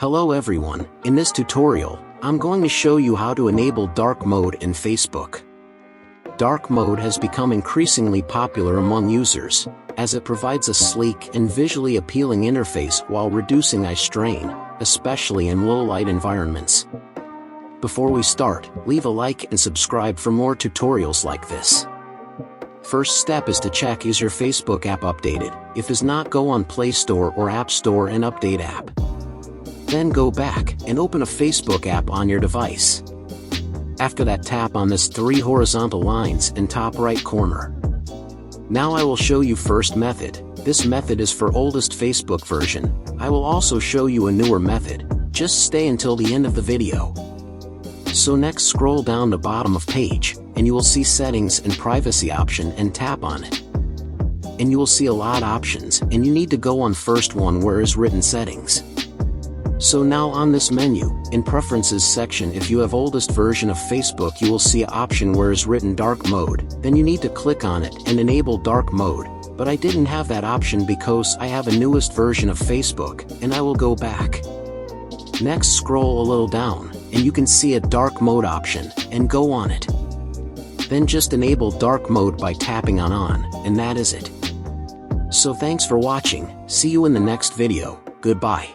Hello everyone, in this tutorial, I'm going to show you how to enable dark mode in Facebook. Dark mode has become increasingly popular among users, as it provides a sleek and visually appealing interface while reducing eye strain, especially in low-light environments. Before we start, leave a like and subscribe for more tutorials like this. First step is to check is your Facebook app updated. If is not, go on Play Store or App Store and update app. Then go back and open a Facebook app on your device. After that, tap on this 3 horizontal lines in top right corner. Now I will show you first method. This method is for oldest Facebook version. I will also show you a newer method. Just stay until the end of the video. So next, scroll down the bottom of page, and you will see settings and privacy option and tap on it. And you will see a lot options, and you need to go on first one where is written settings. So now on this menu, in preferences section, if you have oldest version of Facebook, you will see an option where is written dark mode. Then you need to click on it and enable dark mode, but I didn't have that option because I have a newest version of Facebook, and I will go back. Next, scroll a little down, and you can see a dark mode option, and go on it. Then just enable dark mode by tapping on, and that is it. So thanks for watching, see you in the next video, goodbye.